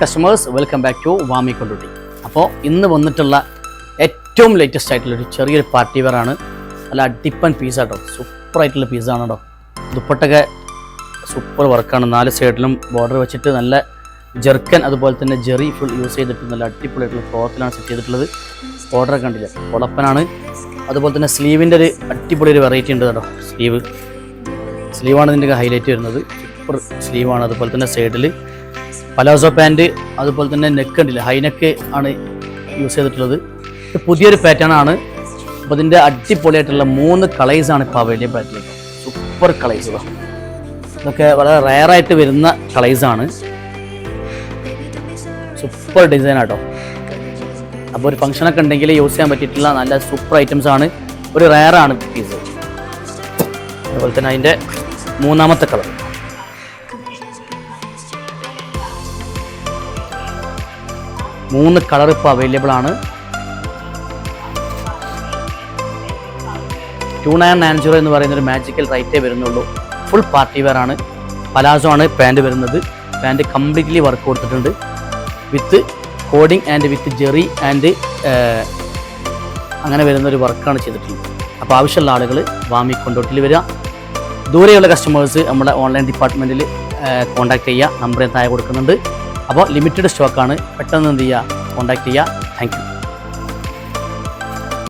Customers welcome back to Vami Kondotty. അപ്പോൾ ഇന്ന് വന്നിട്ടുള്ള ഏറ്റവും ലേറ്റസ്റ്റ് ആയിട്ടുള്ളൊരു ചെറിയൊരു പാർട്ടി വെയറാണ്. നല്ല അടിപ്പൻ പീസാട്ടോ, സൂപ്പറായിട്ടുള്ള പീസാണ് കേട്ടോ. ദുപ്പട്ടൊക്കെ സൂപ്പർ വർക്കാണ്. 4 സൈഡിലും ബോർഡർ വെച്ചിട്ട് നല്ല ജെർക്കൻ അതുപോലെ തന്നെ ജെറി ഫുൾ യൂസ് ചെയ്തിട്ട് നല്ല അടിപൊളിയായിട്ടുള്ള ക്ലോത്തിലാണ് സെറ്റ് ചെയ്തിട്ടുള്ളത്. ബോർഡറൊക്കെ കണ്ടില്ല, പൊളപ്പനാണ്. അതുപോലെ തന്നെ സ്ലീവിൻ്റെ ഒരു അടിപൊളി ഒരു വെറൈറ്റി ഉണ്ട് കേട്ടോ. സ്ലീവാണ് ഇതിൻ്റെ ഹൈലൈറ്റ് വരുന്നത്. സൂപ്പർ സ്ലീവാണ്. അതുപോലെ തന്നെ സൈഡിൽ പലാസോ പാൻറ്റ്, അതുപോലെ തന്നെ നെക്ക് ഉണ്ടല്ലേ, ഹൈ നെക്ക് ആണ് യൂസ് ചെയ്തിട്ടുള്ളത്. ഇത് പുതിയൊരു പാറ്റേൺ ആണ്. അപ്പോൾ ഇതിൻ്റെ അടിപൊളിയായിട്ടുള്ള 3 കളേഴ്സാണ് ഇപ്പോൾ അവൈലബിൾ ആയിട്ടുള്ളത്. സൂപ്പർ കളേഴ്സ്, ഇതൊക്കെ വളരെ റയറായിട്ട് വരുന്ന കളേഴ്സാണ്. സൂപ്പർ ഡിസൈൻ ആട്ടോ. അപ്പോൾ ഒരു ഫംഗ്ഷനൊക്കെ ഉണ്ടെങ്കിൽ യൂസ് ചെയ്യാൻ പറ്റിയിട്ടുള്ള നല്ല സൂപ്പർ ഐറ്റംസ് ആണ്. ഒരു റയറാണ് പീസ്. അതുപോലെ തന്നെ അതിൻ്റെ 3ാമത്തെ കളർ, മൂന്ന് കളർ ഇപ്പോൾ അവൈലബിൾ ആണ്. 2990 എന്ന് പറയുന്നൊരു മാജിക്കൽ റേറ്റേ വരുന്നുള്ളൂ. ഫുൾ പാർട്ടി വെയർ ആണ്. പലാസോ ആണ് പാൻറ് വരുന്നത്. പാൻറ് കംപ്ലീറ്റ്ലി വർക്ക് കൊടുത്തിട്ടുണ്ട് with cording and with zari and അങ്ങനെ വരുന്നൊരു വർക്കാണ് ചെയ്തിട്ടുള്ളത്. അപ്പോൾ ആവശ്യമുള്ള ആളുകൾ വാമി കൊണ്ടോട്ടിൽ വരിക. ദൂരെയുള്ള കസ്റ്റമേഴ്സ് നമ്മുടെ ഓൺലൈൻ ഡിപ്പാർട്ട്മെൻറ്റിൽ കോൺടാക്ട് ചെയ്യുക. നമ്പർ താഴെ കൊടുക്കുന്നുണ്ട്. അപ്പോൾ ലിമിറ്റഡ് സ്റ്റോക്കാണ്. പെട്ടെന്ന് എന്ത് ചെയ്യുക, കോൺടാക്ട് ചെയ്യുക. Thank you.